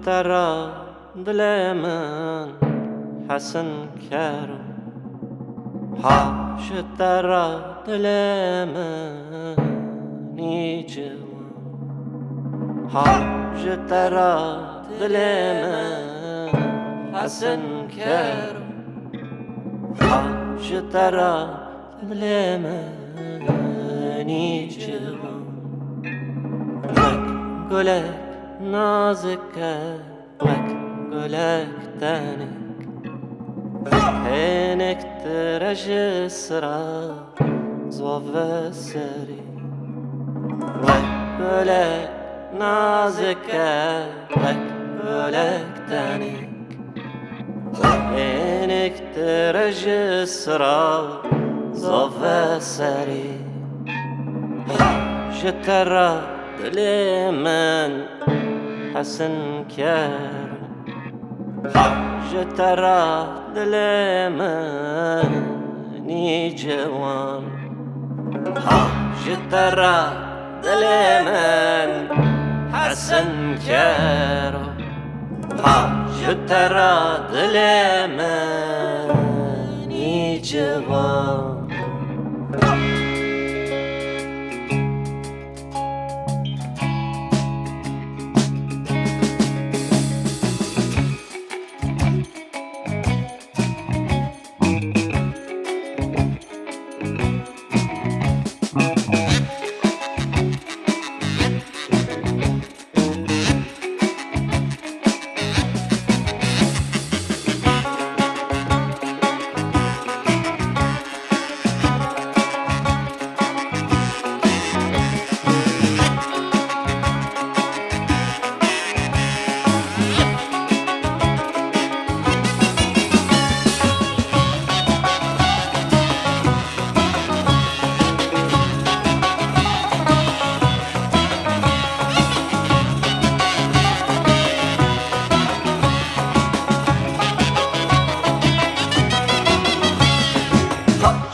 ترى دلمن حسن کرو هاش ترى دلمن نیجوان هاش ترى دلمن حسن کرو هاش ترى دلمن نیجوان گلک نازکه وک گلک تنک هنک ترش سرا زوه سری وک گلک نازکه وک گلک تنک هنک ترش سرا زوه سری جترا دل من حسن کرد جترا دل من جوان جترا دل من حسن کرد جترا دل من جوان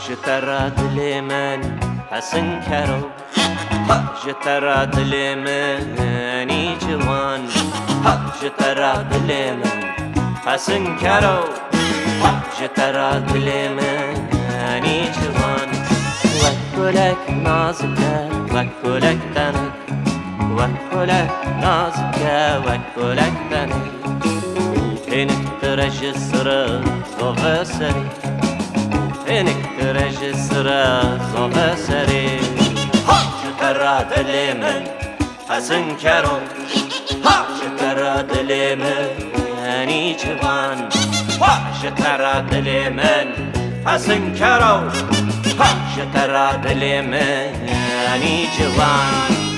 جترا دل من حسن کرو جترا دل من جوان جترا دل من حسن کرو جترا دل من جوان وک گلک نازکه وک گلک تنک وک گلک نازکه وک گلک تنک هنک ترش سر زوه سری هنک ترش سر زوه سری جترا دل من حسن کرو جترا دل من جوان جترا دل من حسن کرو جترا دل من جوان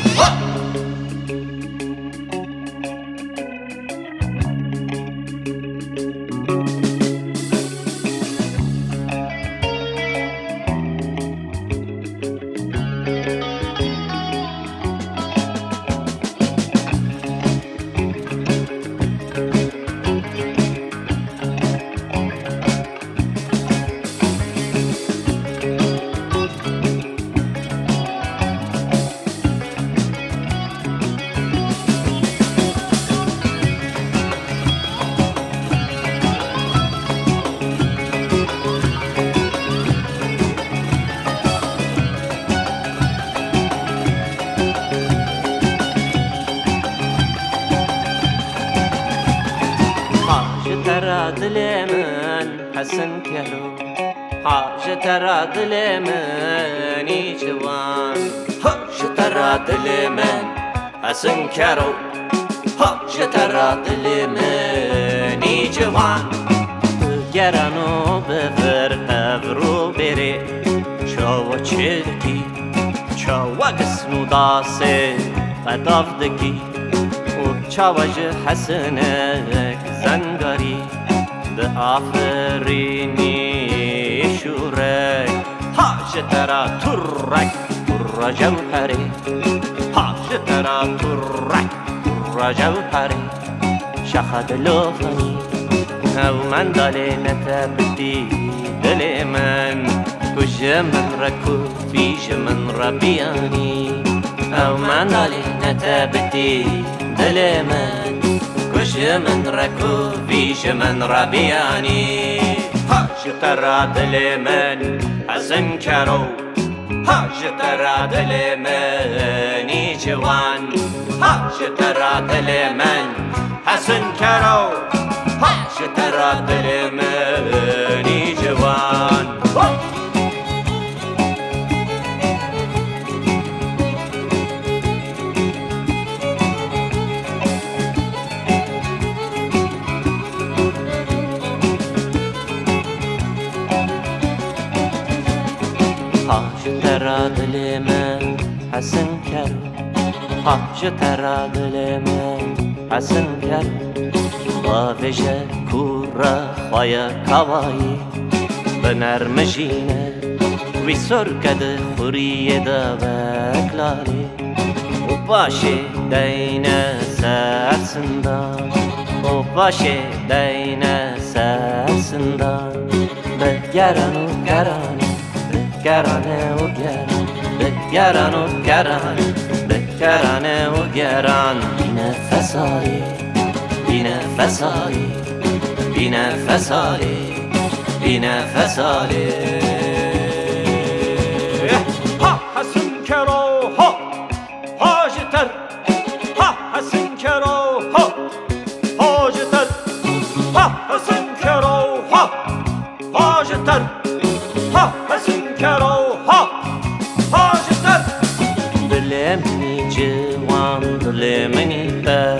جترا دل من حسن کرو جترا دل من جوان جترا دل من حسن کرو جترا دل من جوان گرانو بفر هفرو بره چاوا چلکی چاوا قسمو داسه قدافدکی چاواج حسنک زنگاری ده آفرینی شورک جترا ترک تر جوهری جترا ترک تر جوهری شخد لوفنی او من دالی نتبدی دل من کج من رکو فیش من ربیانی او من دالی نتبدی دل من کش من رکو ویش من را بیانی هاجتر دل من حسن کرو هاجتر دل منی جوان هاجتر دل من حسن کرو هاجتر دل منی جوان هاجتر دل من حسن کرو هاجتر دل من حسن کرو باوجه کورا خوایا کوایی بنرمجینه وی سرکد خوریه دا بکلالی و باشه دینه سرسندان و باشه دینه سرسندان بگران و گرانه بگرانه و گران بگران و گران بگرانه و گران بینه فساری بینه فساری بینه فساری بینه فساری ها حسن کرو ها هاجتر ها حسن کرو ها هاجتر ها حسن کرو ها هاجتر ها حسن کرو ها هاجتر دل منی جوان دل منی پر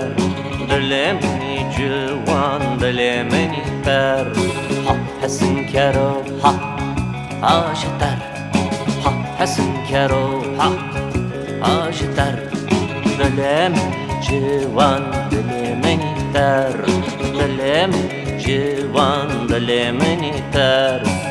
دل منی جوان دل منی پر ها حسن کرو ها هاجتر ها حسن کرو ها هاجتر دل منی جوان دل منی پر دل منی جوان دل منی پر